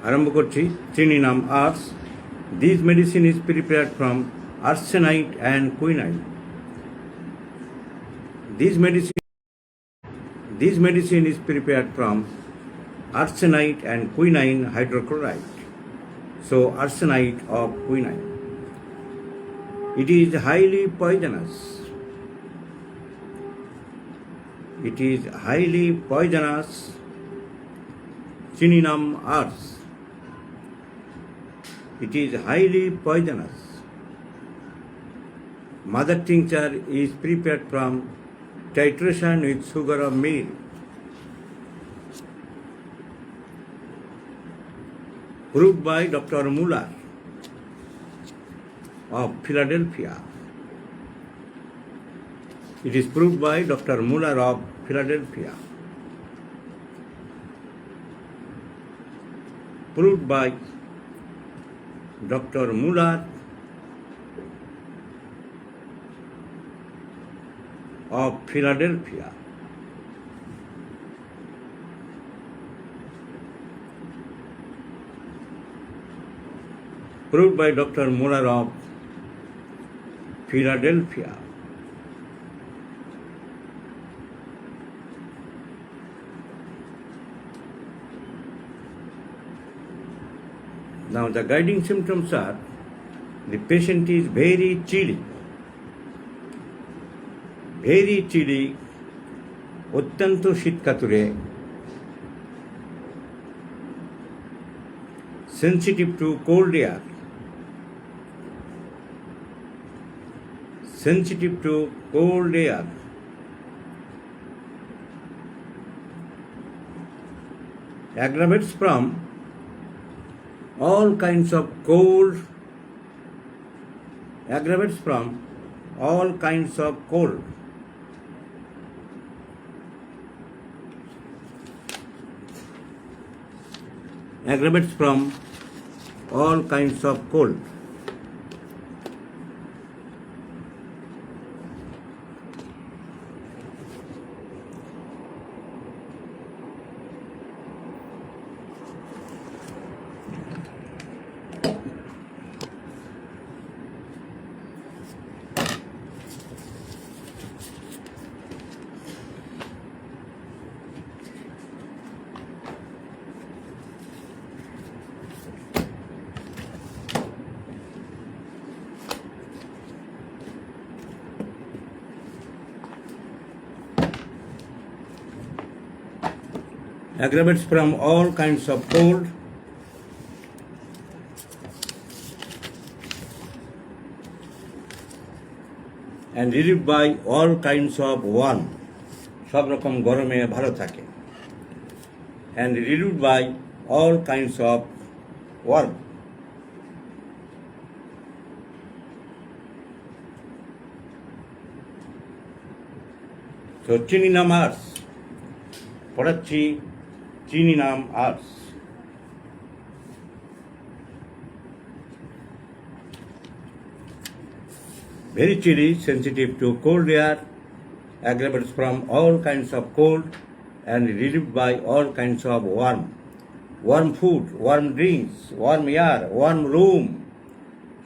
আরম্ভ করছি। Chininum ars. This medicine is prepared from arsenite and quinine. This medicine is prepared from arsenite and quinine hydrochloride. So arsenite of quinine. It is highly poisonous. It is highly poisonous. Chininum ars. It is highly poisonous. Mother tincture is prepared from titration with sugar of milk. Proved by Dr. Muller of Philadelphia. It is proved by Dr. Muller of Philadelphia. Proved by Dr. Muller of Philadelphia. Proved by Dr. Muller of Philadelphia. Now the guiding symptoms are: the patient is very chilly, অত্যন্ত শীতকাতুরে, sensitive to cold air, aggravates from all kinds of cold, aggravates from all kinds of cold. Aggravates from all kinds of cold. Aggravates from all kinds of cold. And relieved by all kinds of warm. সব রকম গরমে ভালো থাকে। And relieved by all kinds of warm. So চিনিনাম আর্স পড়াচ্ছি। চিনিনাম আর্স। Very chilly, sensitive to cold air, aggravates from all kinds of cold, and relieved by all kinds of warm. Warm food, warm drinks, warm air, warm room,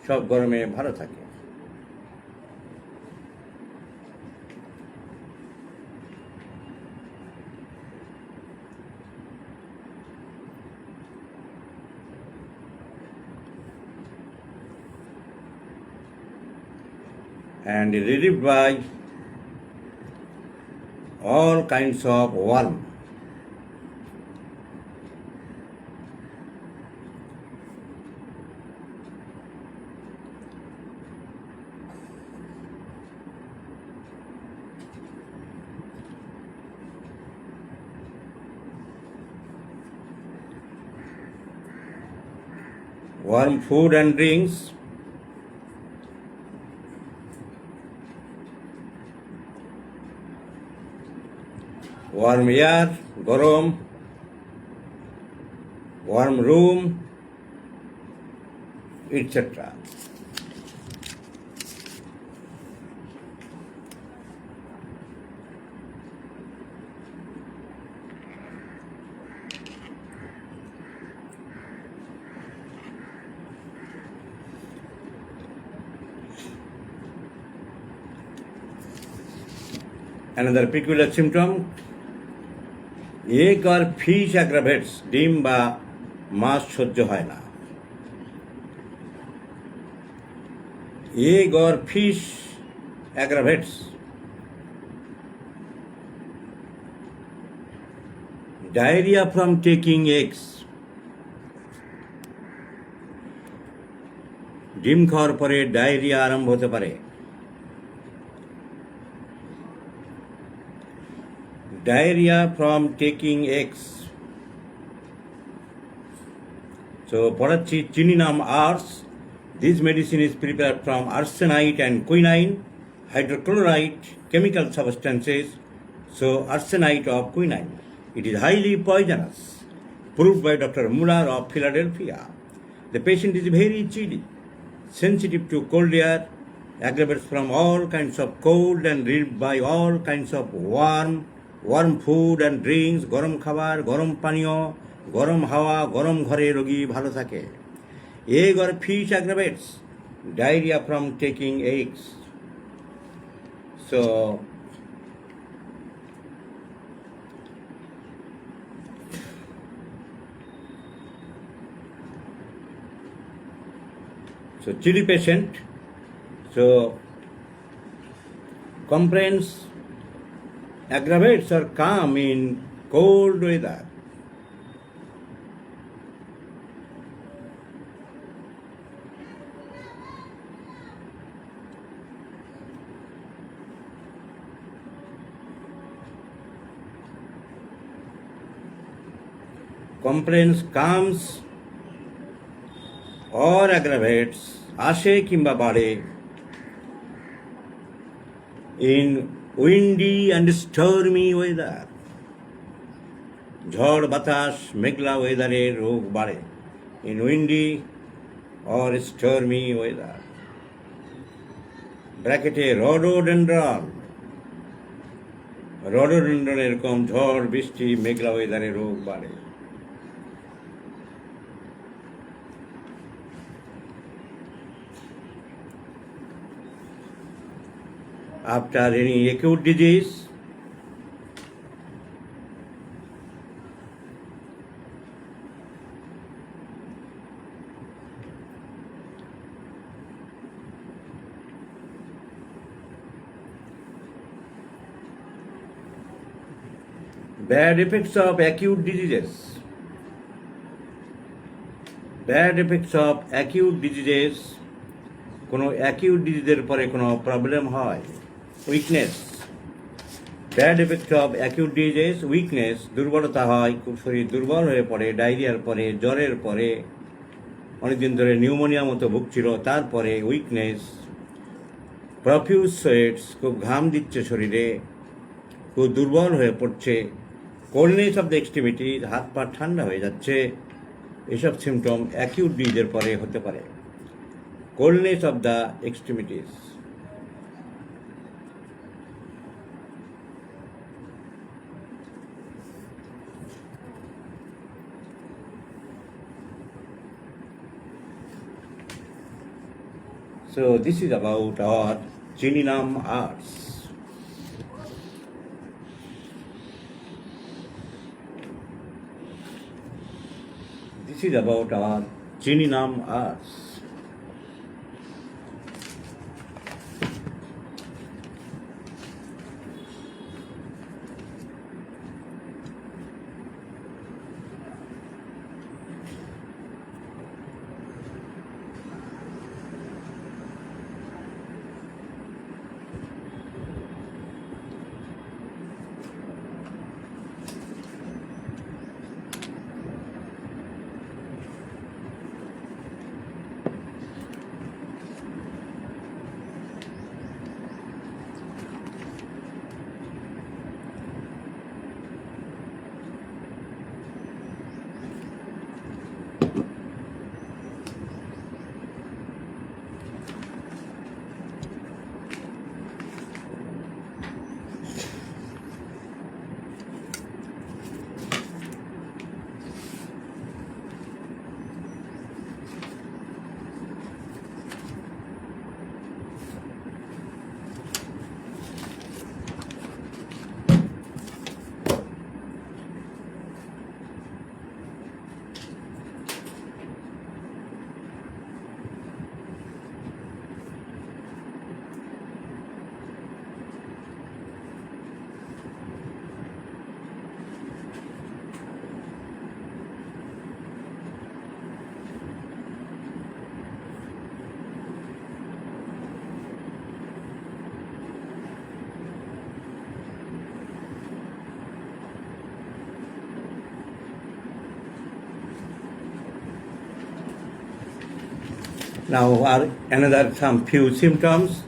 সব গরমে ভালো থাকে। And relieved by all kinds of warm. Warm food and drinks, warm air, গরম, warm room, etc. Another peculiar symptom, egg or fish aggravates, ডিম বা মাছ সহ্য হয় না। Egg or fish aggravates. Diarrhea from taking eggs. ডিম খাওয়ার পরে diarrhoea আরম্ভ হতে পারে। Diarrhea from taking eggs. So পড়াচ্ছি চিনি নাম আর্স। This medicine is prepared from arsenite and quinine, hydrochloride, chemical substances. So arsenite of quinine. It is highly poisonous, proved by Dr. Muller of Philadelphia. The patient is very chilly, sensitive to cold air, aggravates from all kinds of cold and relieved by all kinds of warm food and drinks, গরম খাবার, গরম পানীয়, গরম হাওয়া, গরম ঘরে রোগী ভালো থাকে। Egg or fish aggravates diarrhea from taking eggs. So chilly patient, so complaints aggravates or calm in cold weather. Complaints calms or aggravates আসে কিংবা বাড়ে in windy and stormy weather. ঝড় বাতাস মেঘলা ওয়েদারে রোগ বাড়ে in windy or stormy weather. ব্র্যাকেটে rhododendron এরকম ঝড় বৃষ্টি মেঘলা ওয়েদারে রোগ বাড়ে। After any acute disease, bad effects of acute diseases. Bad effects of acute diseases, কোনো অ্যাকিউট ডিজিজের পরে কোনো প্রবলেম হয়। Weakness, bad effect of acute disease, weakness, দুর্বলতা হয়, খুব শরীর দুর্বল হয়ে পড়ে, ডায়রিয়ার পরে, জ্বরের পরে, অনেকদিন ধরে নিউমোনিয়া মতো ভুগছিল, তারপরে উইকনেস, প্রফিউজ সোয়েটস, খুব ঘাম দিচ্ছে শরীরে, খুব দুর্বল হয়ে পড়ছে, কোল্ডনেস অফ দ্য এক্সট্রিমিটিজ, হাত পা ঠান্ডা হয়ে যাচ্ছে, এসব সিমটম অ্যাকিউট ডিজিজের পরে হতে পারে। Coldness of the extremities. So this is about our Chininam arts. This is about our Chininam arts. Now, another some few symptoms,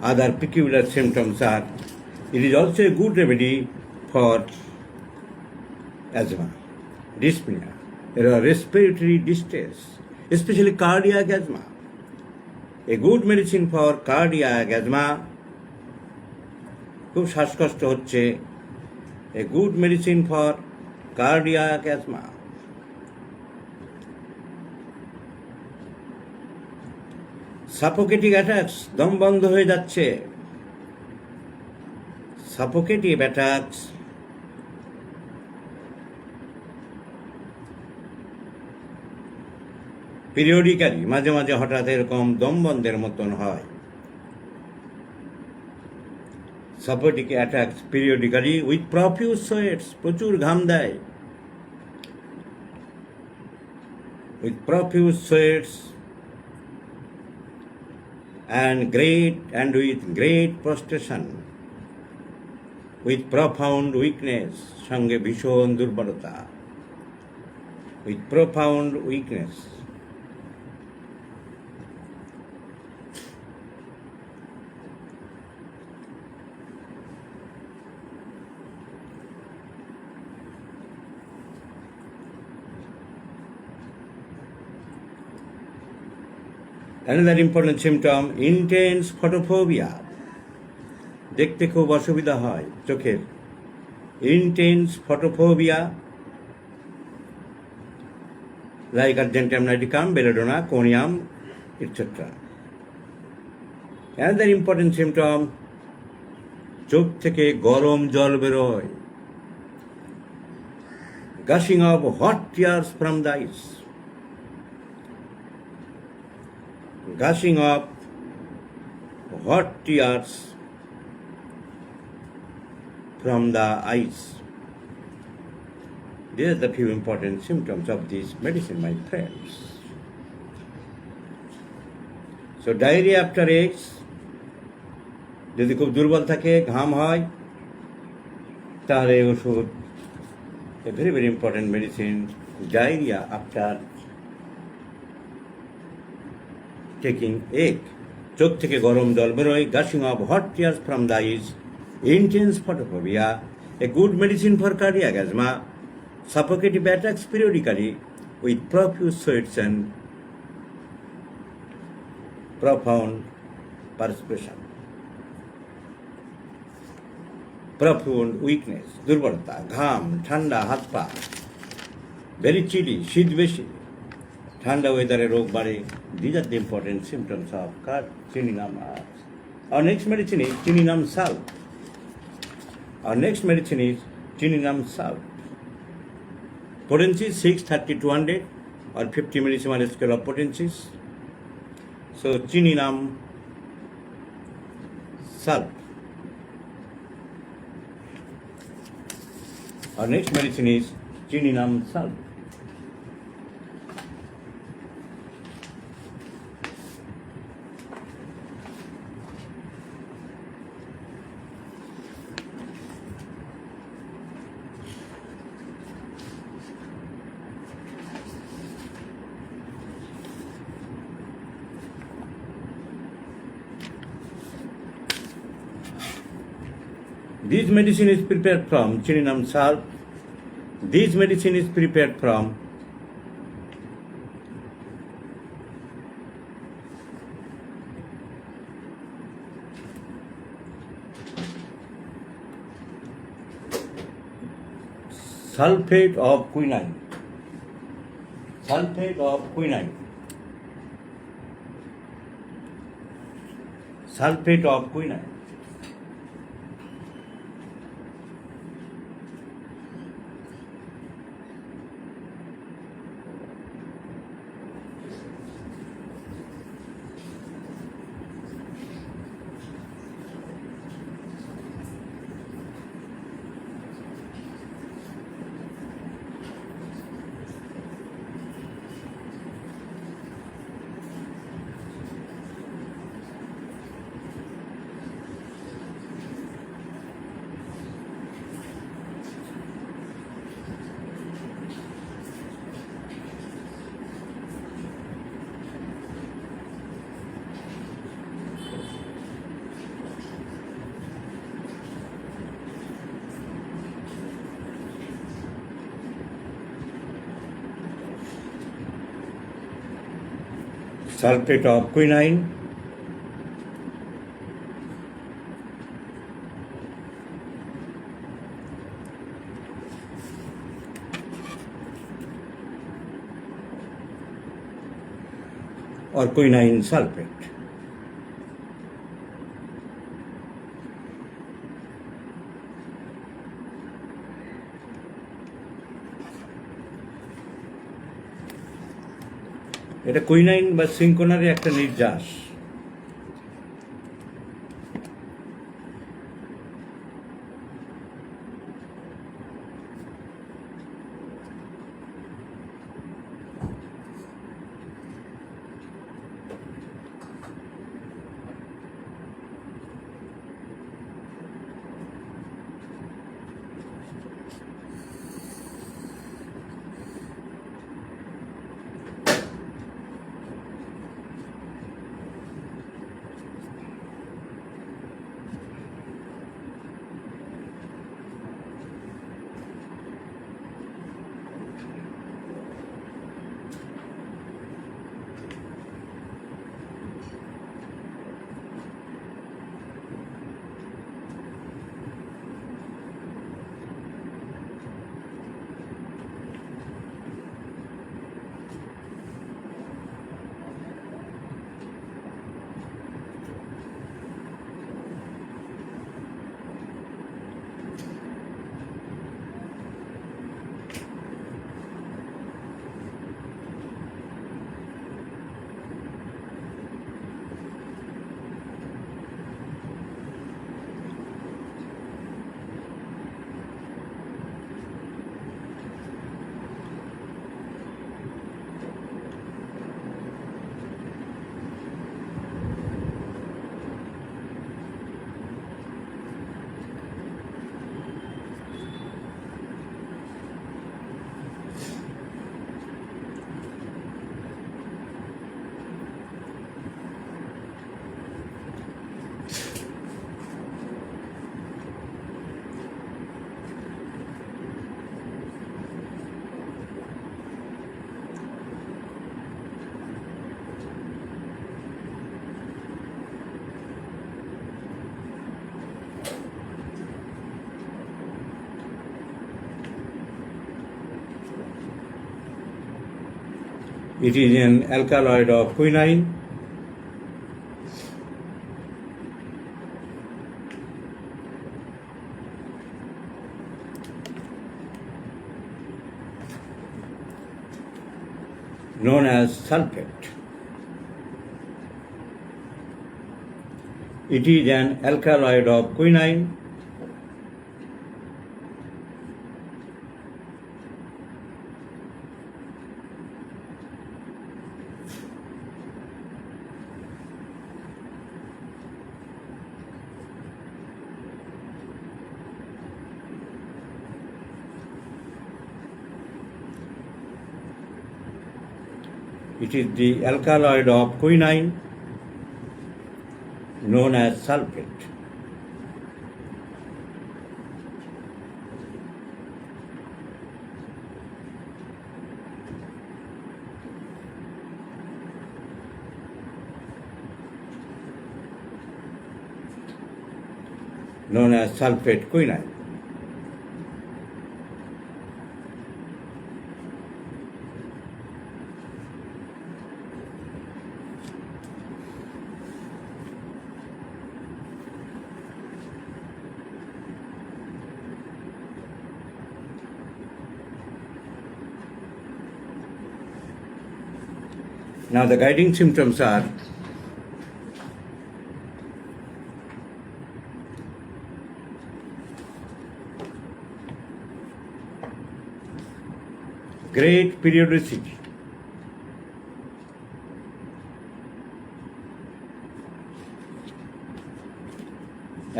other peculiar symptoms are, it is also a good remedy for asthma, dyspnea, respiratory distress, especially cardiac asthma. A good medicine for cardiac asthma, খুব শ্বাসকষ্ট হচ্ছে, a good medicine for cardiac asthma. Suffocating attacks, দম বন্ধ হয়ে যাচ্ছে, সাফোকেটিভ attacks, periodically মাঝে মাঝে হঠাৎ এরকম দম বন্ধের মতন হয়, suffocative attacks periodically with profuse sweats, প্রচুর ঘাম দেয়, with profuse sweats and with great prostration, with profound weakness, সঙ্গে ভীষণ দুর্বলতা, with profound weakness. Another important symptom, intense photophobia, দেখতে খুব অসুবিধা হয় চোখের, intense photophobia, like argentum niticum, belladonna, conium, etc. Another important symptom, চোখ থেকে গরম জল বেরোয়, gushing of hot tears from the eyes, gushing of hot tears from the eyes. These are the few important symptoms of this medicine, my friends. So diarrhea after eggs, যদি খুব দুর্বল থাকে, ঘাম হয়, তাহলে ওষুধ, a very very important medicine, diarrhea after taking egg. চোখ থেকে গরম জল বেরোয়, gushing of hot tears from the eyes, intense photophobia, a good medicine for cardiac asthma, suffocative attacks periodically with profuse sweats and profound perspiration, profound weakness, দুর্বলতা, ঘাম, ঠান্ডা হাত পা, very chilly, শীত বেশি, ঠান্ডা ওয়েদারে রোগ বাড়ে. These are the important symptoms of চিনিনাম. Our next medicine is চিনিনাম salt. Our next medicine is চিনিনাম salt. Potency 630-200 or 50 millimolar scale of potencies. So চিনিনাম salt. Our next medicine is চিনিনাম salt. This medicine is prepared from চিনিনাম salt. This medicine is prepared from sulfate of quinine. Sulfate of quinine. Sulfate of quinine. sulfate of quinine, or quinine sulfate. এটা quinine বা সিঙ্কোনারের একটা নির্যাস। It is an alkaloid of quinine. Known as sulfate. It is an alkaloid of quinine. It is the alkaloid of quinine known as sulfate. Known as sulfate quinine. Now the guiding symptoms are great periodicity,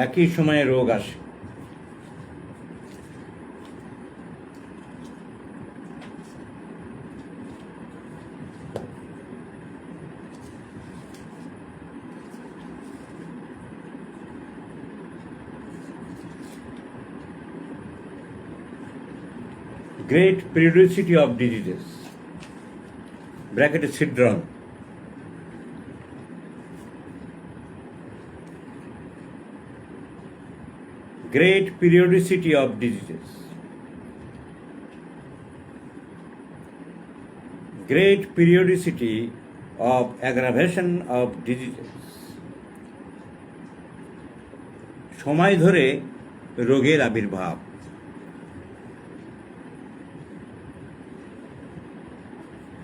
একই সময়ে রোগ আসে, great periodicity of diseases, bracket syndrome, Great periodicity of diseases. Great periodicity of aggravation of diseases. সময় ধরে রোগের আবির্ভাব।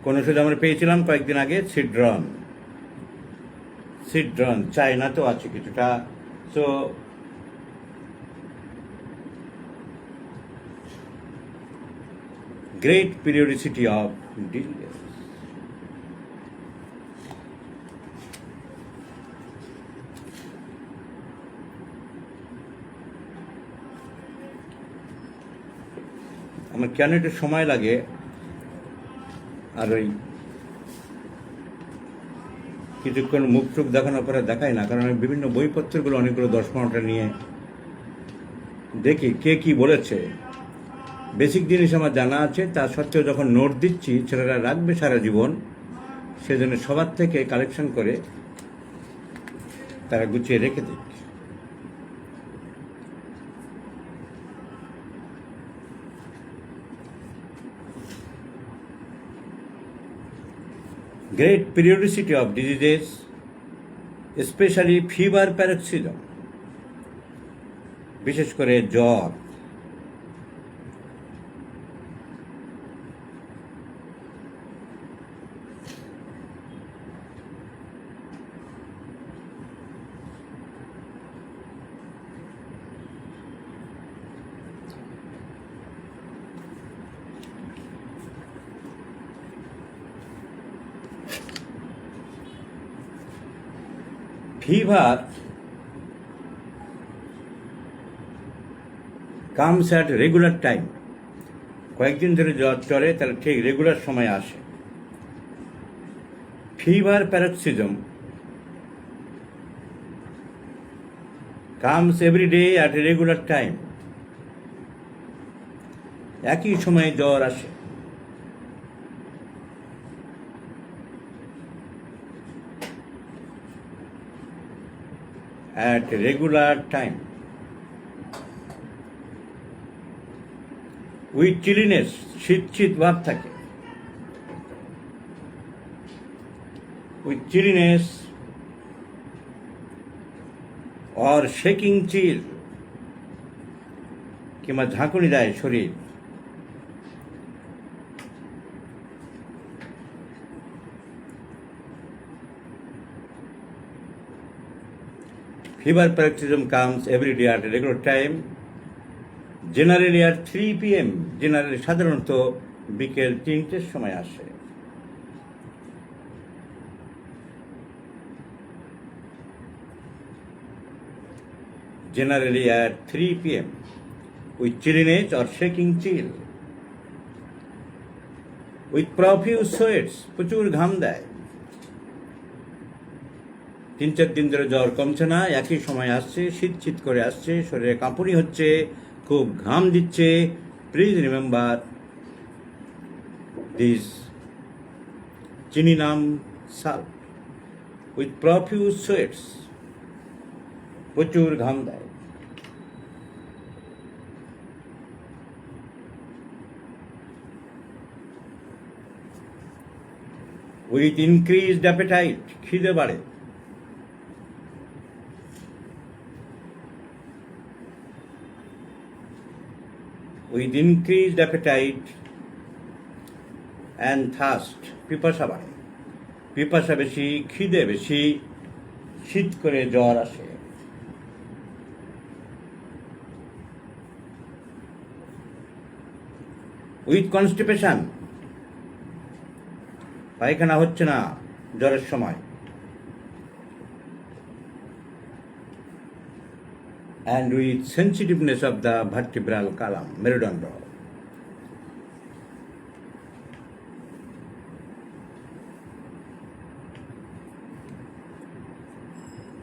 কোন ওষুধ আমরা পেয়েছিলাম কয়েকদিন আগে, সিড্রন চায়না তো আছে কিছুটা। So great periodicity of diseases. আমার কেন একটু সময় লাগে, আর ওই কিছুক্ষণ মুখ টুক দেখানোর পরে দেখাই না, কারণ আমি বিভিন্ন বইপত্রগুলো অনেকগুলো 10-15টা নিয়ে দেখি কে কি বলেছে। বেসিক জিনিস আমার জানা আছে, তা সত্ত্বেও যখন নোট দিচ্ছি ছেলেরা রাখবে সারা জীবন, সেজন্য সবার থেকে কালেকশন করে তারা গুছিয়ে রেখে দিক। Great periodicity of diseases, especially fever paroxysm, বিশেষ করে জ্বর। Fever comes at regular time. কয়েকদিন ধরে জ্বর চলে, তাহলে ঠিক রেগুলার সময় আসে। Fever paroxysm comes every day at a regular time. একই সময়ে জ্বর আসে। at regular time with chilliness, শীত ভাব থাকে, with chilliness or shaking chill, কিংবা ঝাঁকুনি দেয় শরীর। Fever paroxysm comes every day at a regular time, generally at 3 p.m. generally সাধারণত বিকেল 3টের সময় আসে। Generally at 3 p.m. with chilliness or shaking chill, with profuse sweats, প্রচুর ঘাম দেয়। 3-4 দিন ধরে জ্বর কমছে না, একই সময় আসছে, শীত করে আসছে, শরীরে কাঁপুনি হচ্ছে, খুব ঘাম দিচ্ছে। Please remember this chininum salt with profuse sweats, প্রচুর ঘাম দেয়। উইথ ইনক্রিজড অ্যাপেটাইট, খিদে বাড়ে। with increased appetite and thirst, পিপাসা বাড়ে, পিপাসা বেশি, খিদে বেশি, শীত করে জ্বর আসে। with constipation, পায়খানা হচ্ছে না জ্বরের সময়। and with sensitiveness of the vertebral column, মেরুদণ্ড।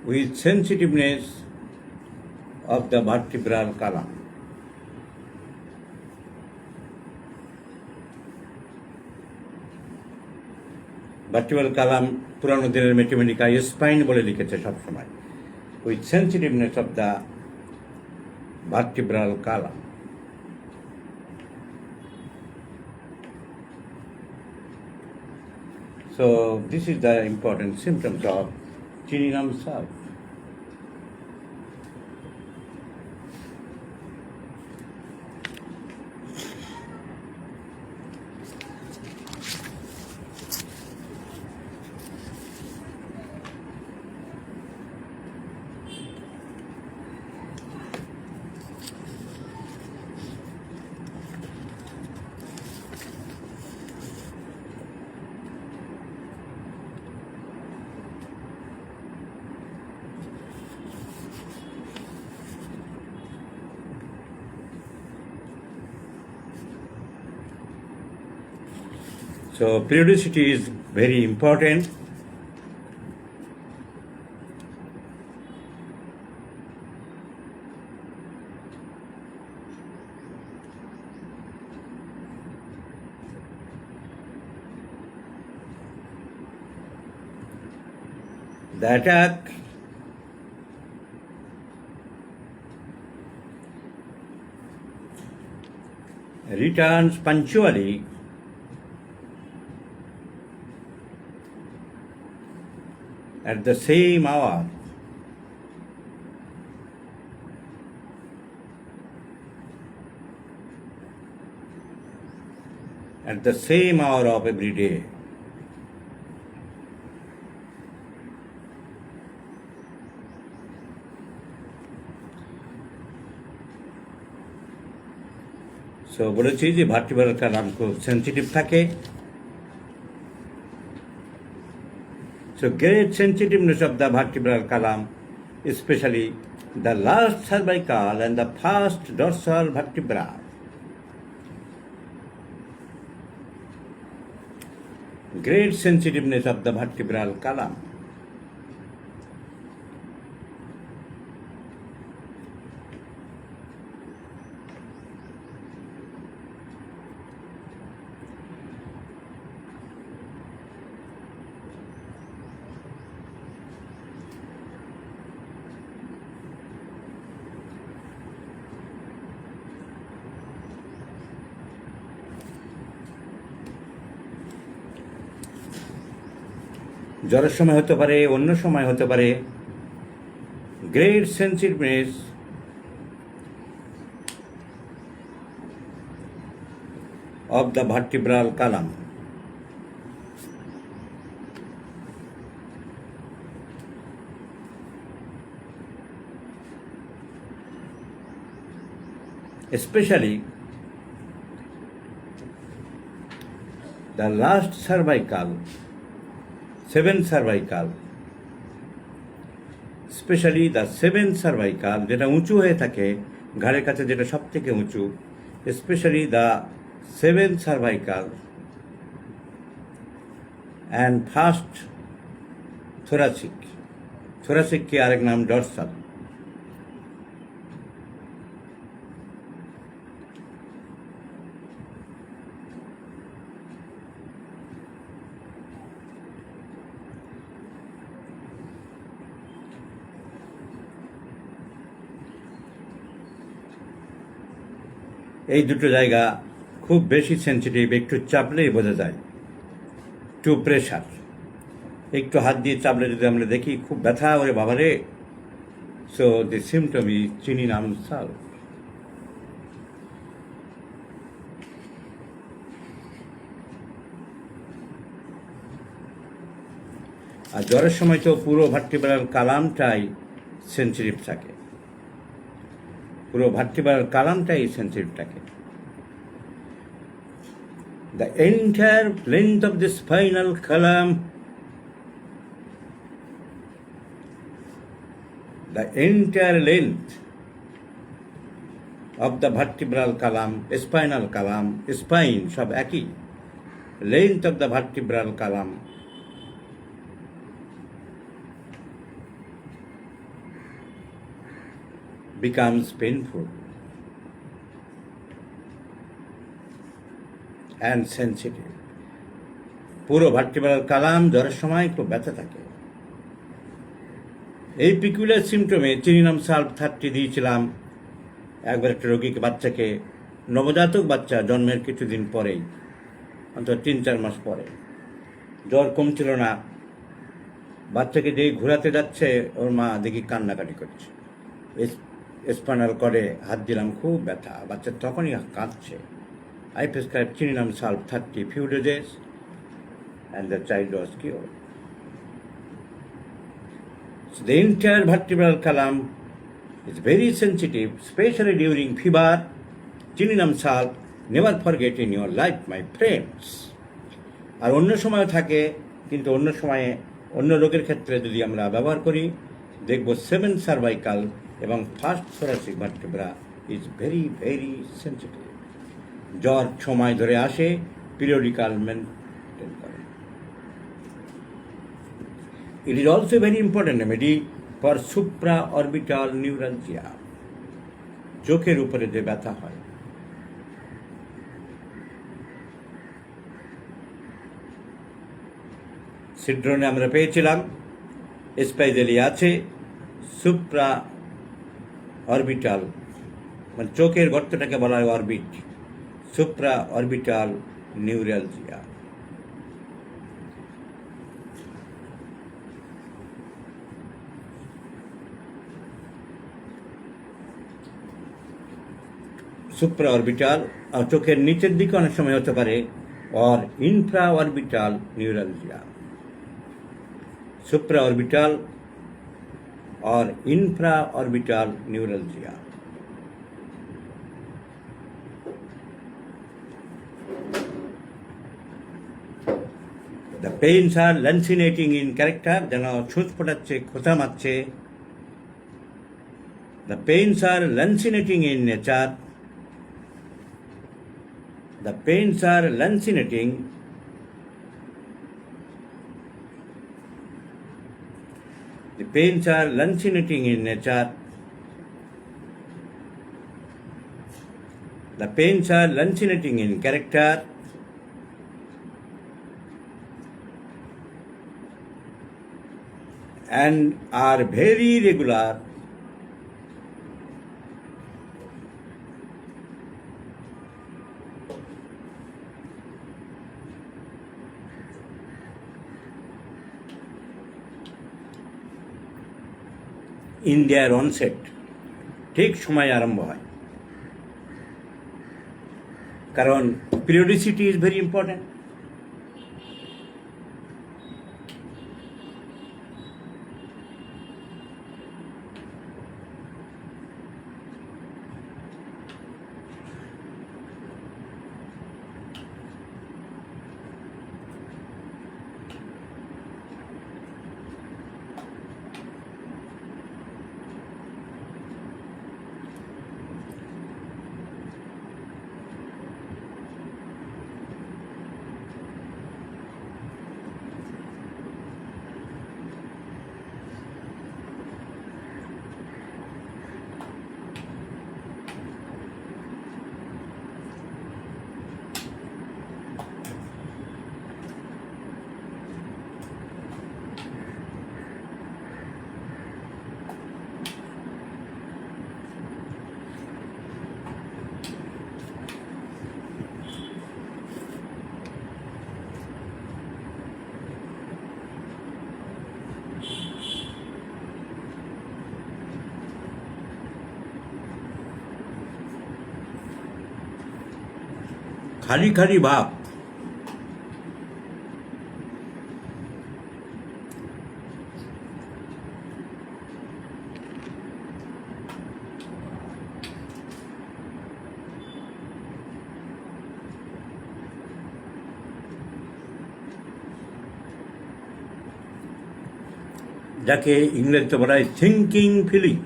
with sensitiveness of the vertebral column. Vertebral column পুরানো দিনের ম্যাথমেটিকা স্পাইন বলে লিখেছে সবসময়। with sensitiveness of the vertebral column. So this is the important symptoms of Chininam salt. So periodicity is very important. The attack returns punctually at the same hour. At the same hour of every day. So বলেছি যে vertebral কালাম খুব sensitive থাকে। So great sensitiveness of the vertebral column, especially the last cervical and the first dorsal vertebra. Great sensitiveness of the vertebral column. জ্বরের সময় হতে পারে, অন্য সময় হতে পারে। Great sensitiveness of the vertebral column. Especially the last cervical, 7th cervical, specially the 7th cervical, যেটা উঁচু হয়ে থাকে ঘাড়ের কাছে, যেটা সব থেকে উঁচু, specially the 7th cervical and first thoracic. thoracic কি আরেক নাম ডরসাল। এই দুটো জায়গা খুব বেশি সেন্সিটিভ, একটু চাপলেই বোঝা যায়। টু প্রেশার, একটু হাত দিয়ে চাপলে যদি আমরা দেখি খুব ব্যথা, ওরে বাবারে। So the symptom is chininum salt. আর জ্বরের সময় তো পুরো ভার্টিব্রাল কালামটাই সেন্সিটিভ থাকে, পুরো ভার্টিব্রাল কালামটাই সেন্সিটিভ থাকে। The entire length of the spinal column, the entire length of the vertebral column, spinal column, spine সব একই, length of the vertebral column becomes painful and sensitive. পুরো ভার্টিব্রাল কালাম জ্বরের সময় খুব ব্যথা থাকে। এই পিকুলার সিমটমে চিনিনাম সাল্ট 30 দিয়েছিলাম একবার একটা রোগীকে বাচ্চাকে, নবজাতক বাচ্চা জন্মের কিছুদিন পরেই, অন্তত 3-4 মাস পরে, জ্বর কমছিল না, বাচ্চাকে যেই ঘোরাতে যাচ্ছে ওর মা দেখি কান্নাকাটি করছে, স্পাইনাল কর্ডে হাত দিলাম, খুব ব্যথা, বাচ্চা তখনই কাঁদছে। I prescribed Chininum Salt 30 few doses and the child was cured. So the entire vertebral column is very sensitive, especially during fever. Chininum Salt, never forget in your life, my friends. আর অন্য সময় থাকে, কিন্তু অন্য সময়ে অন্য রোগের ক্ষেত্রে যদি আমরা ব্যবহার করি, দেখব 7 সার্ভাইকাল এবং first thoracic vertebra is very very sensitive. জ্বর সময় ধরে আসে, পিরিয়ডিক্যাল মেনটেন করে। It is also very important remedy for supraorbital neuralgia, চোখের উপরে যে ব্যথা হয়। সিড্রনে আমরা পেয়েছিলাম স্পাইজেলি আছে, সুপ্রা অরবিটাল মানে চোখের গর্তটাকে বলা হয় orbit, supra orbital neuralgia. Supra orbital চোখের নিচের দিকে অনেক সময় হতে পারে, or infraorbital neuralgia. Supraorbital or infraorbital neuralgia. The pains are lancinating in character, যেন ছুঁচ ফোটাচ্ছে, খোঁচা মারছে। The pains are lancinating in nature. The pains are lancinating. The pains are lancinating in nature. The pains are lancinating in character. And are very regular. In their onset, ঠিক সময় আরম্ভ হয়, কারণ periodicity is very important. খালি খালি ভাব, যাকে ইংরেজিতে বলা হয় thinking feeling.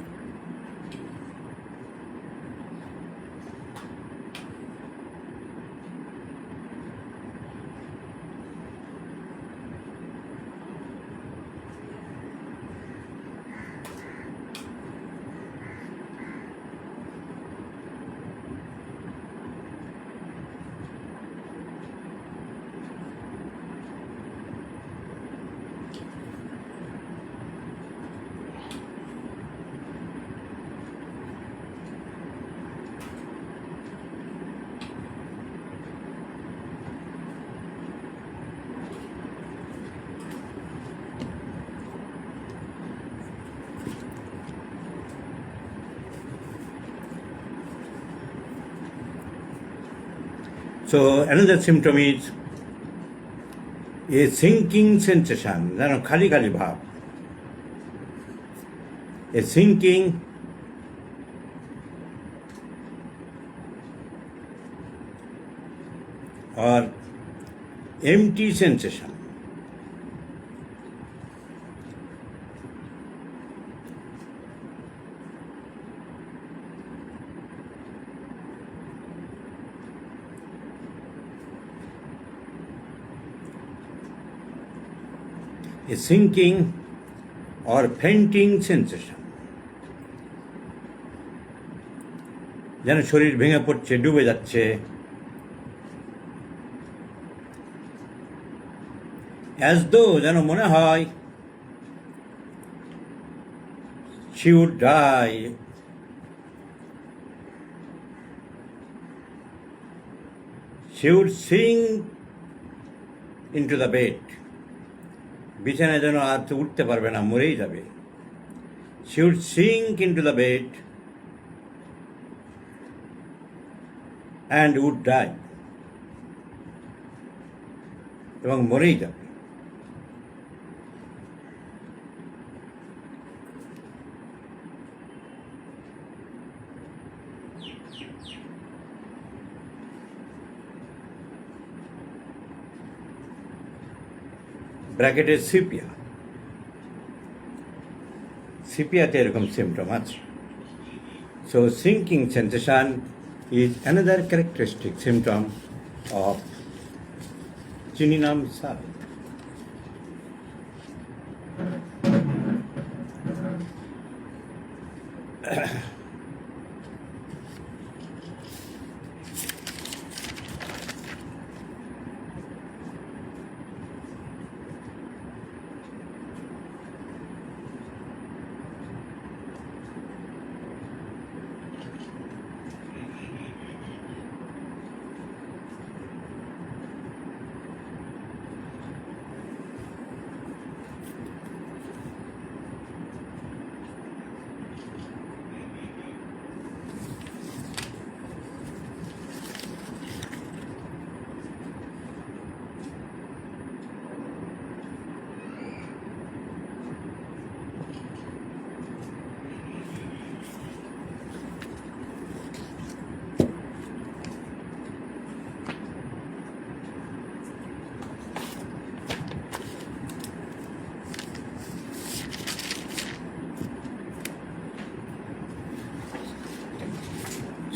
So another symptom is a sinking sensation, যেন খালি খালি ভাব, a sinking or empty sensation. A sinking or fainting sensation, যেন শরীর ভেঙে পড়ছে, ডুবে যাচ্ছে, as though যেন মনে হয় she would die, she would sink into the bed, বিছানায় যেন আর তো উঠতে পারবে না, মরেই যাবে, she would sink into the bed and would die, এবং মরেই যাবে। ব্র্যাকেটে সিপিয়া, সিপিয়াতে এরকম সিমটম আছে। So sinking sensation is another characteristic symptom of chininum salt.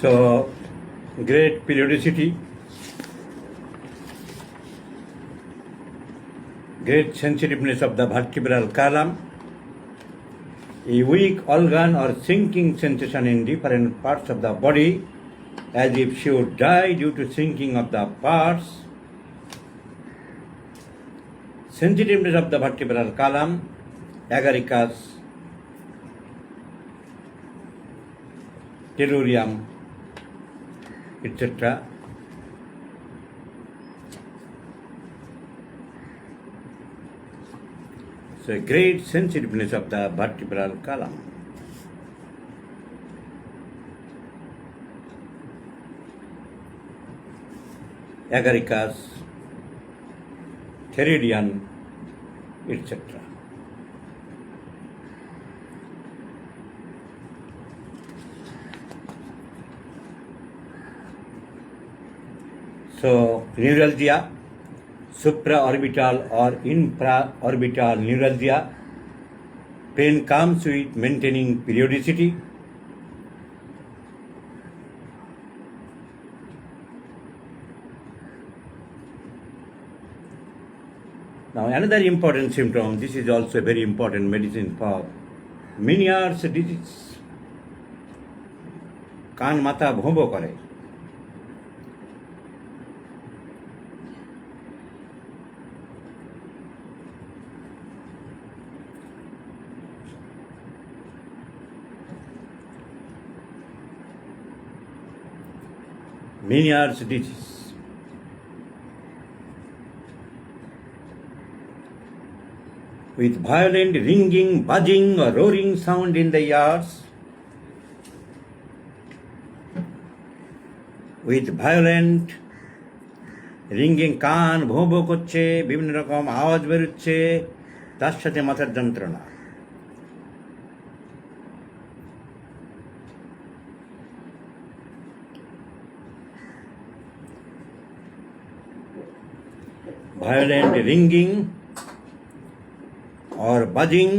So, great periodicity, great sensitiveness of the vertebral column, a weak organ or sinking sensation in different parts of the body, as if she would die due to sinking of the parts, sensitiveness of the vertebral column, agaricus, tellurium, etc. So a great sensitiveness of the vertebral column. Agaricus, Theridion, etc. So, neuralgia, supraorbital or infraorbital neuralgia, pain comes with maintaining periodicity. Now, another important symptom, this is also a very important medicine for Meniere's disease. কান মাথা ভোঁ ভোঁ করে। Meniere's disease. With violent ringing, buzzing or roaring sound in the ears, with violent ringing, কান ভোঁ ভোঁ করছে, বিভিন্ন রকম আওয়াজ বেরোচ্ছে, তার সাথে মাথার যন্ত্রণা। violent ringing or buzzing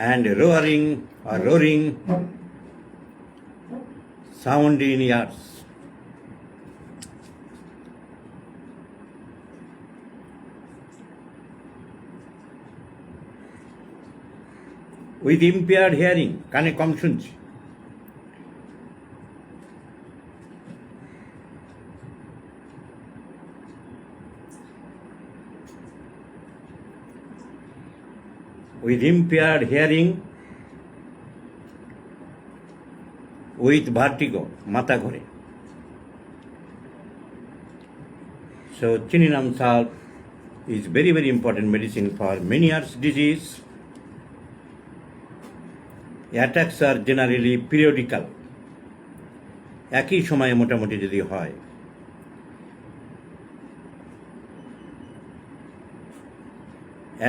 and roaring or roaring sound in ears. With impaired hearing, কানে কম শুনছি। With impaired hearing, with vertigo, মাথা ঘোরে। So Chininam salt is very very important medicine for Meniere's disease. Attacks are generally periodical, একই সময়ে মোটামুটি যদি হয়।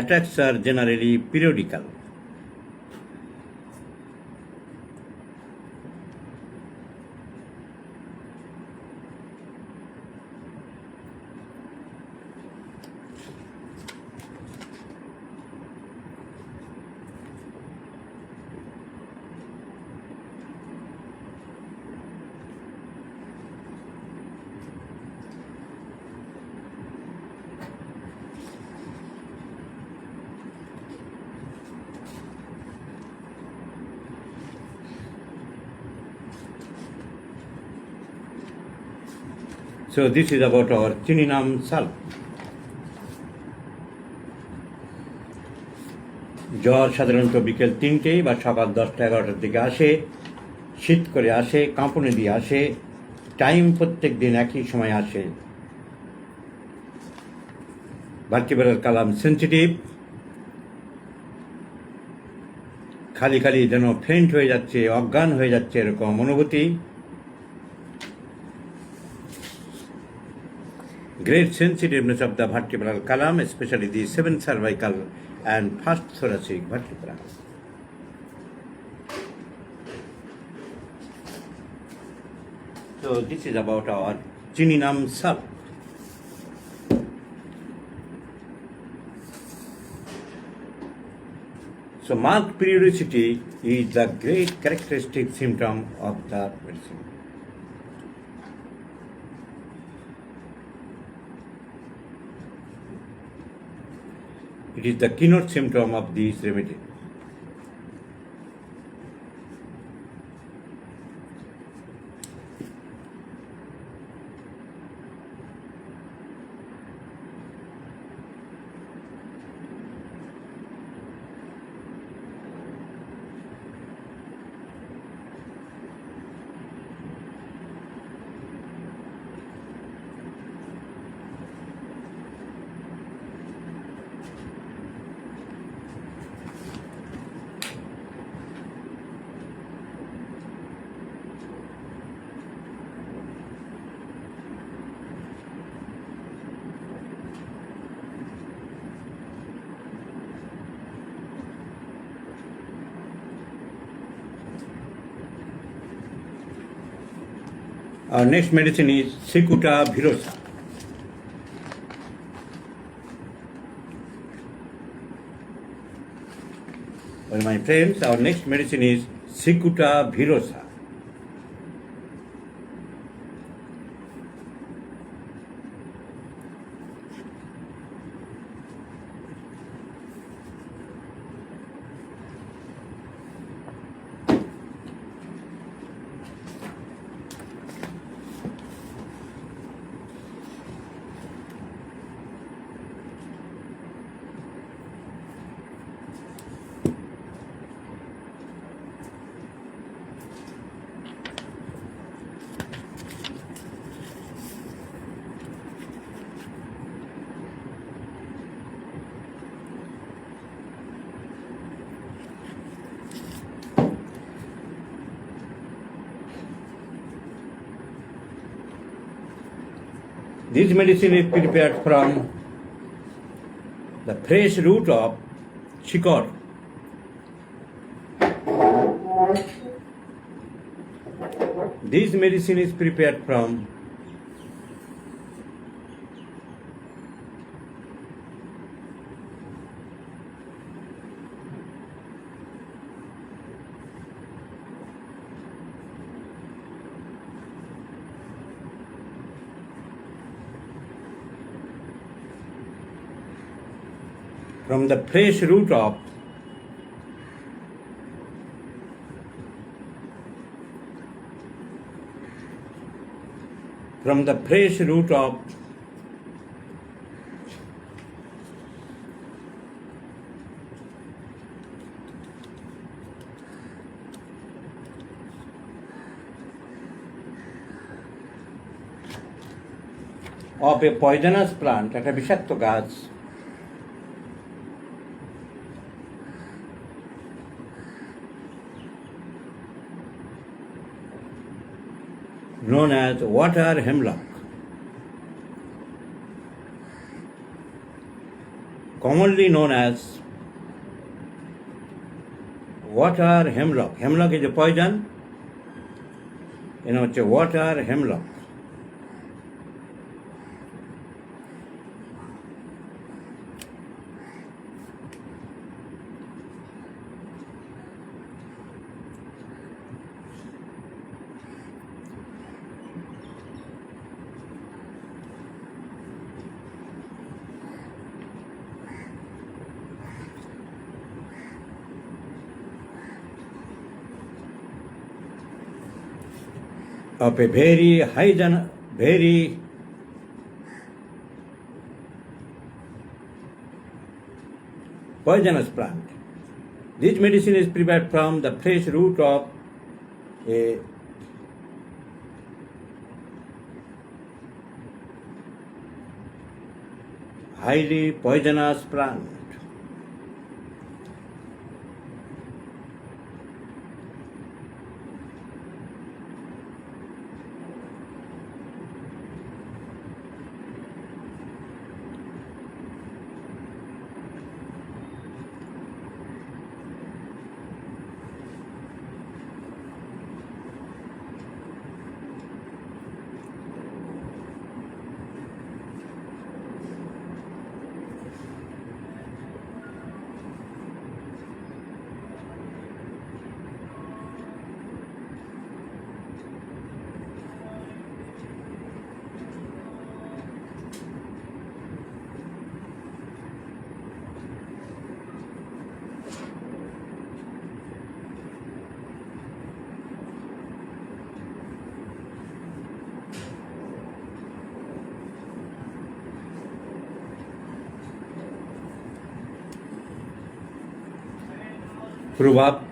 Attacks are generally periodical. So this is about our Chininam salt. জ্বর সাধারণত বিকেল 3টেই বা সকাল 10টা-11টার দিকে আসে, শীত করে আসে, কাঁপুনি দিয়ে আসে, টাইম প্রত্যেক দিন একই সময় আসে। ভার্টিব্রাল কালাম সেন্সিটিভ, খালি খালি যেন ফেন্ট হয়ে যাচ্ছে, অজ্ঞান হয়ে যাচ্ছে এরকম অনুভূতি। Great sensitiveness of the vertebral column, especially the 7th cervical and 1st thoracic vertebra. So this is about our Chininam salt. So marked periodicity is the great characteristic symptom of the medicine. It is the keynote symptom of this remedy. Our next medicine is Cicuta virosa. Well, my friends, our next medicine is Cicuta virosa. This medicine is prepared from the fresh root of chikor. This medicine is prepared from the fresh root of of a poisonous plant, একটা বিষাক্ত গাছ, known as water hemlock, commonly known as water hemlock. Hemlock is a poison, হচ্ছে water hemlock. Of a very poisonous plant. This medicine is prepared from the fresh root of a highly poisonous plant.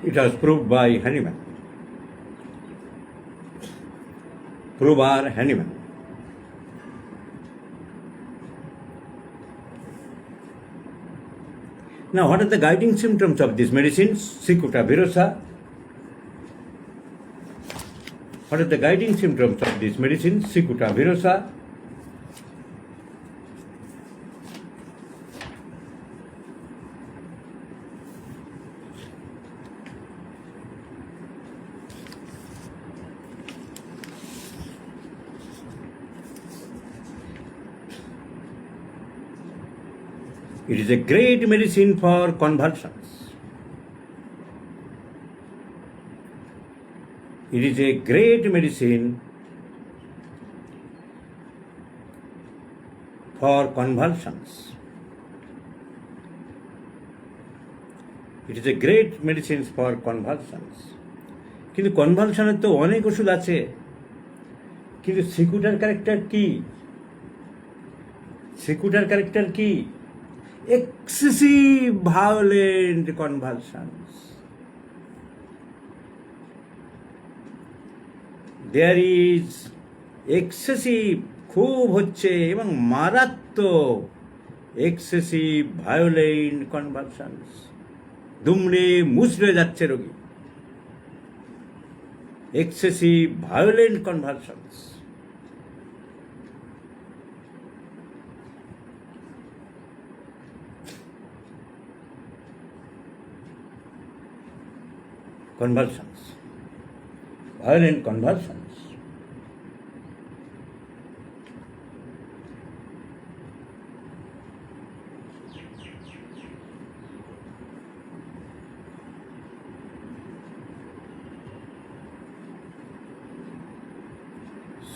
It was proved by Hahnemann. Proved Hahnemann. Now, what are the guiding symptoms of these medicines? Cicuta virosa. What are the guiding symptoms of these medicines? Cicuta virosa. It is a great medicine for convulsions. It is a great medicine for convulsions. It is a great medicine for convulsions. কিন্তু কনভালশনের তো অনেক ওষুধ আছে, কিন্তু সিকুটার character কি? সিকুটার character কি? Excessive violent convulsions. There is excessive, খুব হচ্ছে এবং মারাত্মক excessive violent convulsions. দুমড়ে মুচড়ে যাচ্ছে রোগী। Excessive violent convulsions. convulsions, violent convulsions.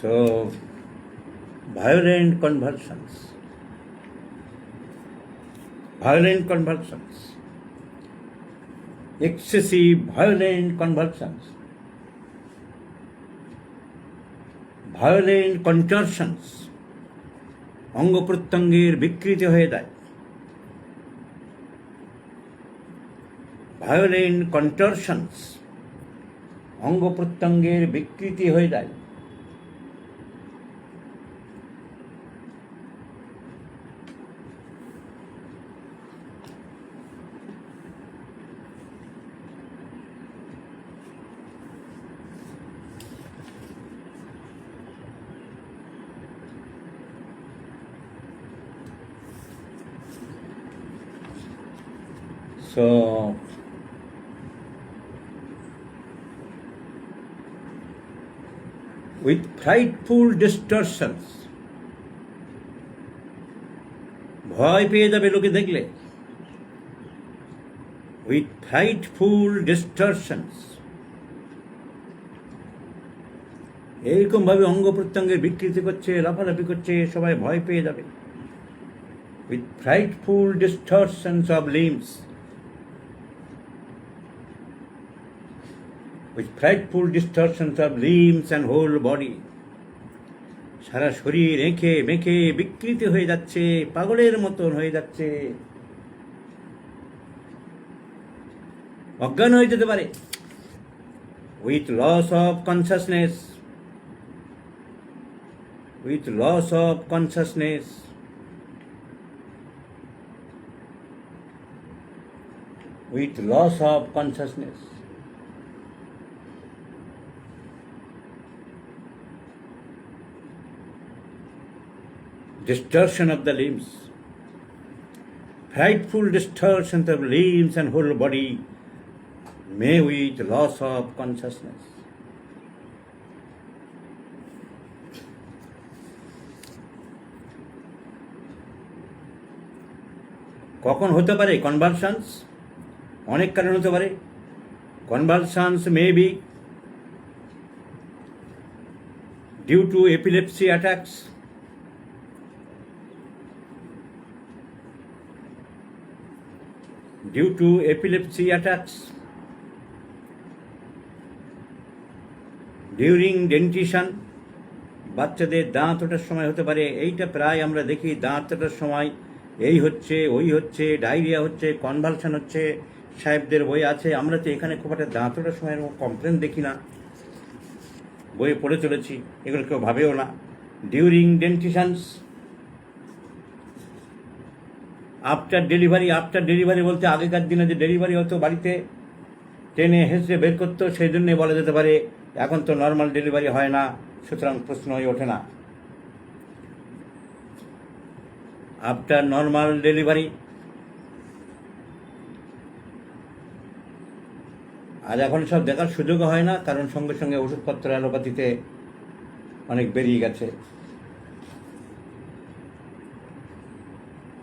So, violent convulsions, excessive violent convulsions, violent contortions, অঙ্গ প্রত্যঙ্গের বিকৃতি হয়ে যায়, violent contortions, অঙ্গ প্রত্যঙ্গের বিকৃতি হয়ে যায়। So, with frightful distortions, ভয় পেয়ে যাবে লোকে দেখলে, with frightful distortions, এইরকম ভাবে অঙ্গ প্রত্যঙ্গের বিকৃতি করছে, লাফালাফি করছে, সবাই ভয় পেয়ে যাবে। with frightful distortions of limbs, with frightful distortions of limbs and whole body, সারা শরীর এঁকে মেখে বিকৃতি হয়ে যাচ্ছে, পাগলের মতন হয়ে যাচ্ছে, অজ্ঞান হয়ে যেতে পারে। with loss of consciousness, with loss of consciousness, with loss of consciousness, distortion of the limbs, frightful distortions of limbs and whole body, may with loss of consciousness. কখন হতে পারে কনভালশনস? অনেক কারণ হতে পারে। Convulsions may be due to epilepsy attacks, due to epilepsy attacks, during dentition, বাচ্চাদের দাঁত ওঠার সময় হতে পারে। এইটা প্রায় আমরা দেখি, দাঁত ওঠার সময় এই হচ্ছে, ওই হচ্ছে, ডায়রিয়া হচ্ছে, কনভালশন হচ্ছে। সাহেবদের বই আছে, আমরা তো এখানে খুব একটা দাঁত ওঠার সময় এরকম কমপ্লেন দেখি না, বইয়ে পড়ে চলেছি, এগুলো কেউ ভাবেও না। ডিউরিং ডেন্টিশনস, আফটার ডেলিভারি বলতে আগেকার দিনে যে ডেলিভারি হতো বাড়িতে টেনে হেসে বের করতো, সেই জন্যে বলা যেতে পারে। এখন তো নর্মাল ডেলিভারি হয় না, সুতরাং প্রশ্নই ওঠে না। আফটার নর্মাল ডেলিভারি, আর এখন সব দেখার সুযোগও হয় না, কারণ সঙ্গে সঙ্গে ওষুধপত্র অ্যালোপ্যাথিতে অনেক বেরিয়ে গেছে।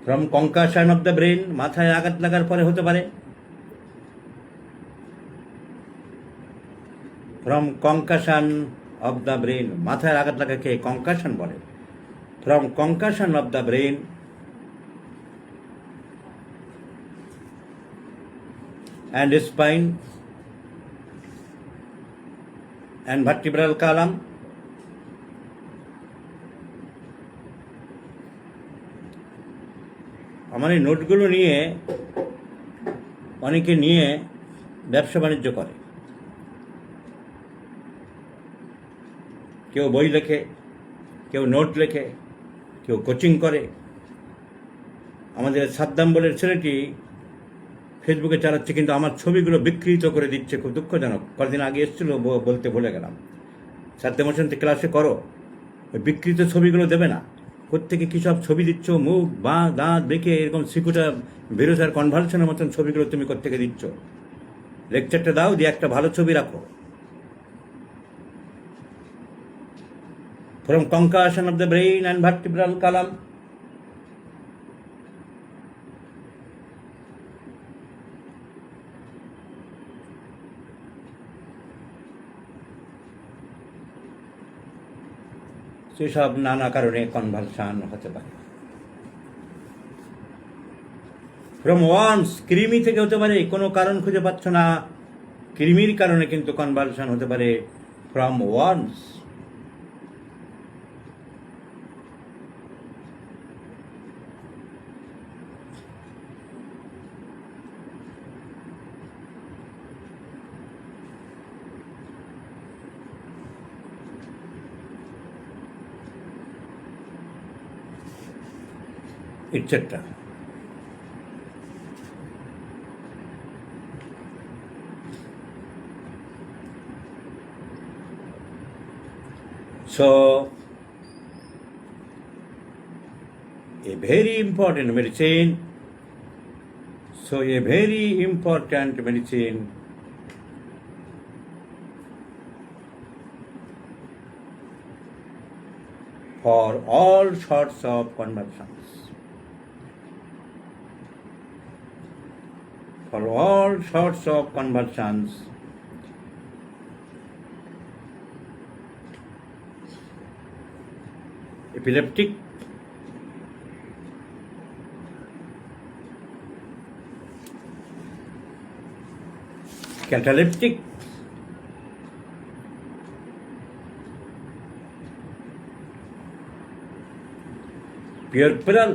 From concussion of the brain, মাথায় আঘাত লাগার পরে হতে পারে। From concussion of the brain, মাথায় আঘাত লাগাকে কনকাশন বলে। From concussion of the brain and spine and vertebral column, আমার এই নোটগুলো নিয়ে অনেকে নিয়ে ব্যবসা বাণিজ্য করে। কেউ বই লেখে, কেউ নোট লেখে, কেউ কোচিং করে। আমাদের সাদ্দাম বলে ছেলেটি ফেসবুকে চালাচ্ছে, কিন্তু আমার ছবিগুলো বিকৃত করে দিচ্ছে, খুব দুঃখজনক। কয়েকদিন আগে এসেছিল, বলতে ভুলে গেলাম। সাদ্দাম হোসেন ক্লাসে করো, ওই বিকৃত ছবিগুলো দেবে না। কোত্থেকে কী সব ছবি দিচ্ছ, মুখ বা দাঁত বেঁকে এরকম সিকুটা বেরোসার কনভালশনের মতন ছবিগুলো তুমি কোত্থেকে দিচ্ছ? লেকচারটা দাও, দিয়ে একটা ভালো ছবি রাখো। From concussion of the brain and vertebral column, সেসব নানা কারণে কনভালশন হতে পারে। ফ্রম ওয়ার্মস, কৃমি থেকে হতে পারে, কোনো কারণ খুঁজে পাচ্ছ না, কৃমির কারণে কিন্তু কনভালশন হতে পারে। From worms, etc. So, a very important medicine. So, a very important medicine for all sorts of convulsions. For all sorts of convulsions, epileptic, cataleptic, puerperal,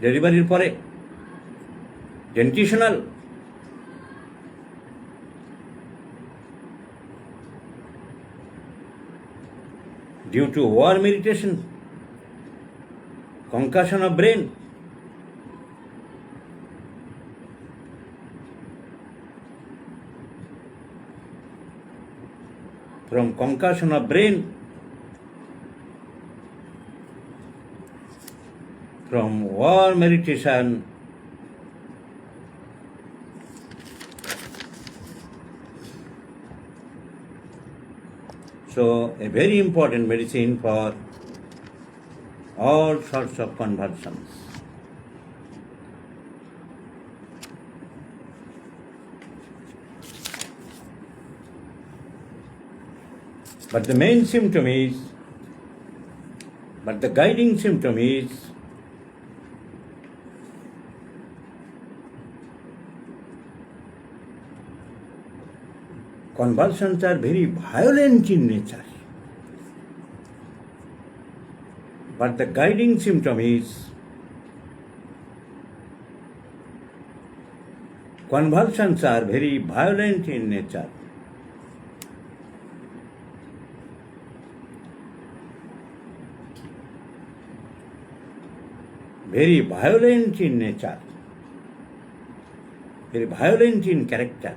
ডেলিভারির পরে, dentitional, due to worm irritation, concussion of brain, from concussion of brain, from warm irritation, so a very important medicine for all sorts of convulsions. But the main symptom is, but the guiding symptom is convulsions are very violent in nature. But the guiding symptom is convulsions are very violent in nature. Very violent in nature, very violent in character.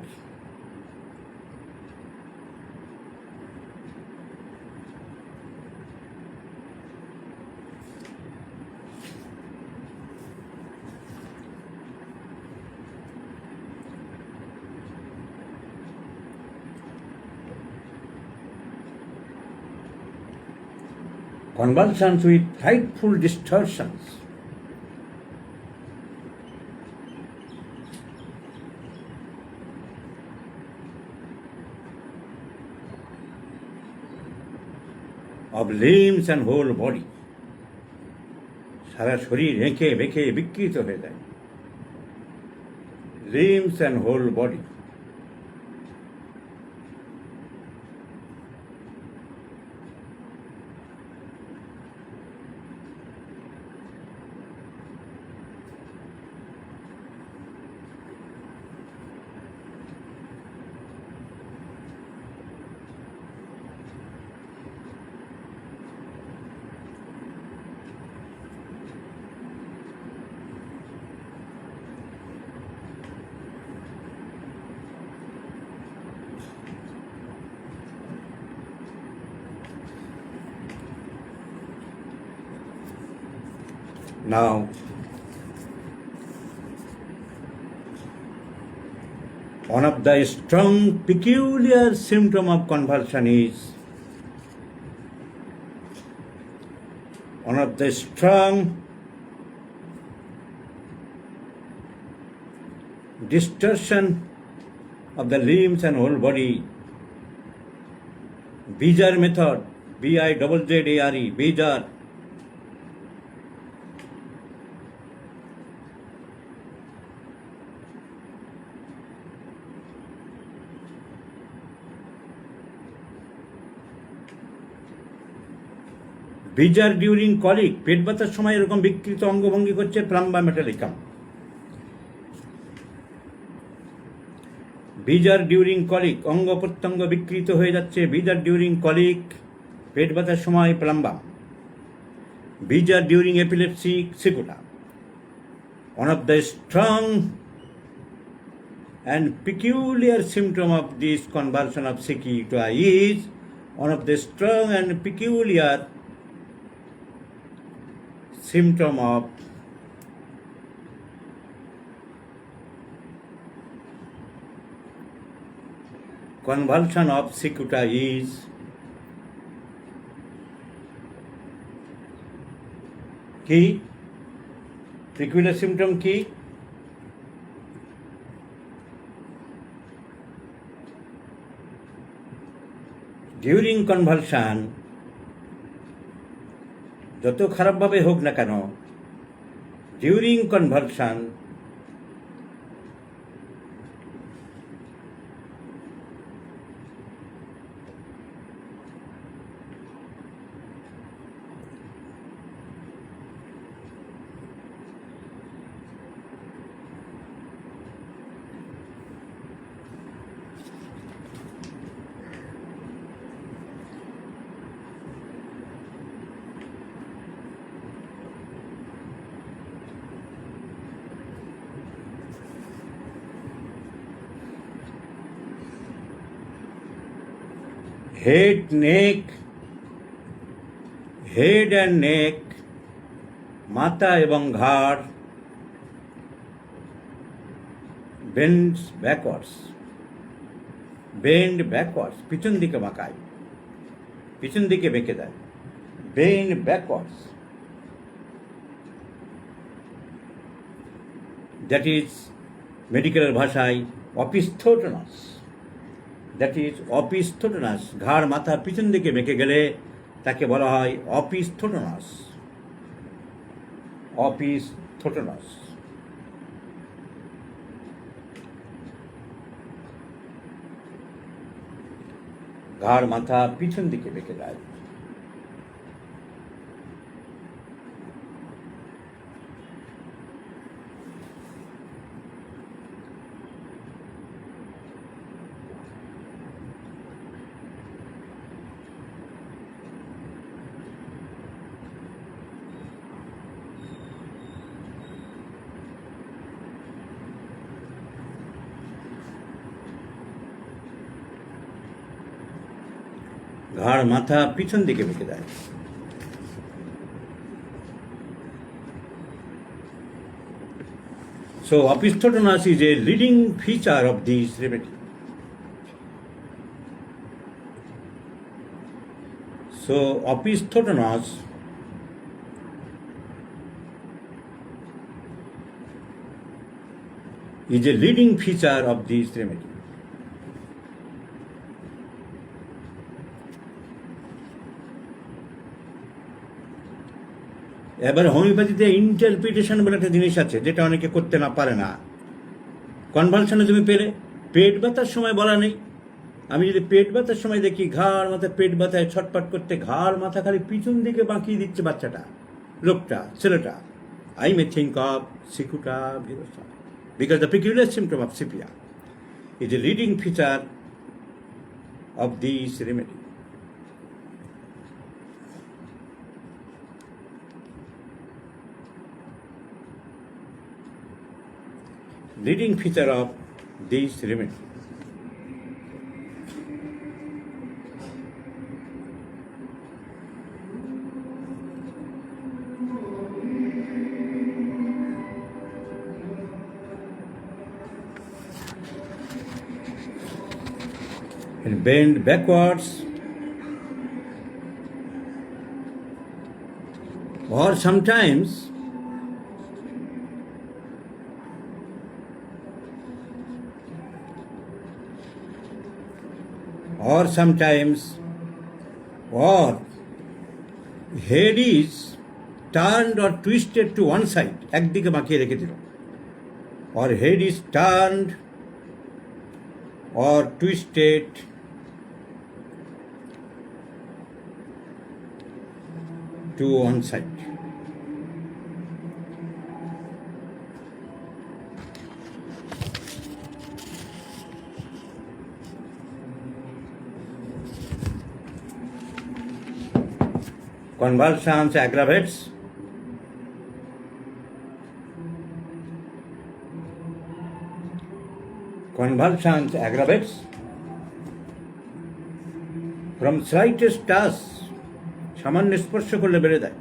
Convulsions with frightful distortions. Of limbs and whole body. সারা শরীর এঁকে বেঁকে বিকৃত হয়ে যায়। Limbs and whole body. Now, One of the strong peculiar symptom of convulsion is one of the strong distortion of the limbs and whole body. Beejar method, Bizzare, Beejar. Beejar during colic, পেট ব্যথার সময় এরকম বিকৃত অঙ্গভঙ্গি করছে প্লাম্বা metallicum. Beejar during colic, অঙ্গ প্রত্যঙ্গ বিকৃত হয়ে যাচ্ছে। Beejar during colic, পেট ব্যথার সময় প্লাম্বা। Beejar during epilepsy, cicuta. One of the strong and peculiar symptom of this convulsion of cicuta is one of the strong and peculiar symptom of convulsion of cicuta is কি peculiar symptom কি during convulsion যত খারাপভাবে হোক না কেন during convulsion head and neck, মাথা এবং ঘাড় bend backwards, পিছন দিকে বাঁকায়, পিছন দিকে বেঁকে দেয়, bend backwards. That is মেডিকেলের ভাষায় অপিস্থোটনাস। That is অপিস্থোটনাস। ঘাড় মাথা পিছন দিকে বেঁকে গেলে তাকে বলা হয় অপিস্থোটনাস। অপিস্থোটনাস। ঘাড় মাথা পিছন দিকে বেঁকে যায়। ঘাড় মাথা পিছন দিকে বেঁকে দেয়। So opisthotonos is a leading feature of this remedy. So opisthotonos is a leading feature of this remedy. এবার হোমিওপ্যাথিতে ইন্টারপ্রিটেশন বলে একটা জিনিস আছে যেটা অনেকে করতে না পারে না। কনভালশনে তুমি পেলে পেট ব্যথার সময় বলা নেই। আমি যদি পেট ব্যথার সময় দেখি ঘাড় মাথা পেট ব্যথায় ছটপট করতে ঘাড় মাথা খালি পিছন দিকে বাঁকিয়ে দিচ্ছে বাচ্চাটা, লোকটা, ছেলেটা, I may think of cicuta virosa because the peculiar symptom of sepia is a leading feature of this remedy. Leading feature of this remedy. and bend backwards, or sometimes or head is turned or twisted to one side, একদিকে বাঁকিয়ে রেখে দিল, or head is turned or twisted to one side. Convulsions aggravates. Convulsions aggravates from slightest touch, সামান্য স্পর্শ করলে বেড়ে দেয়,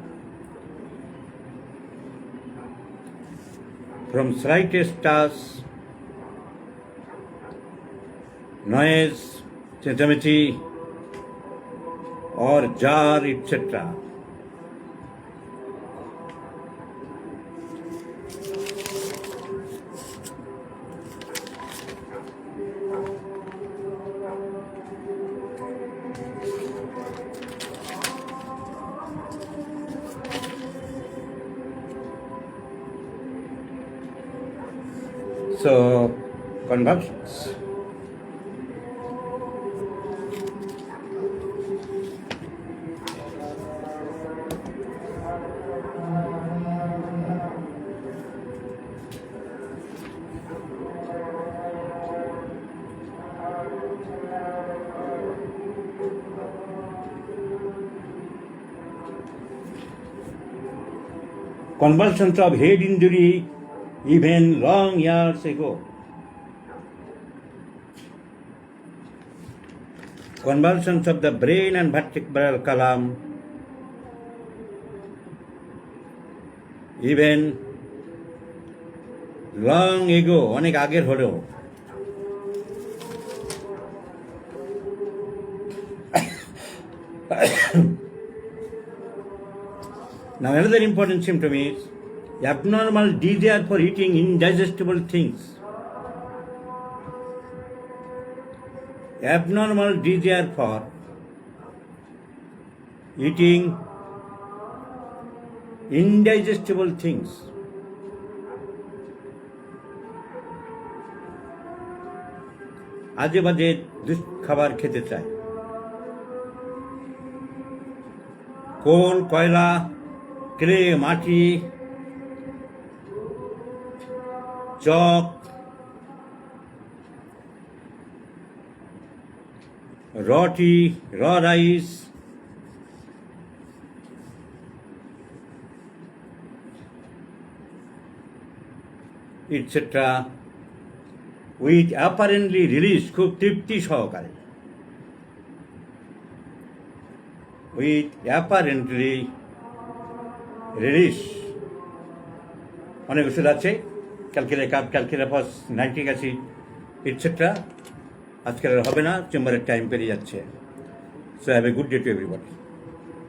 from slightest touch, noise, চেঁচামেচি, or jar, etc. So, convulsions. Convulsions of head injury even long years ago. Convulsions of the brain and vertebral column even long ago, অনেক আগের হলেও Now another important symptom is abnormal desire for eating indigestible things. Abnormal desire for eating indigestible things. আজে বাজে খাবার খেতে চায়, কোল, কয়লা, clay, মাটি, চক, raw tea, raw rice, etc. with apparently release, খুব তৃপ্তি সহকারে, with apparently release. অনেক ওষুধ আছে, ক্যালকিলেকাপ, ক্যালকিলাপাস, নাইট্রিক অ্যাসিড, এটসেট্রা। আজকাল হবে না, চেম্বারের টাইম পেরিয়ে যাচ্ছে। So have a good day to everybody.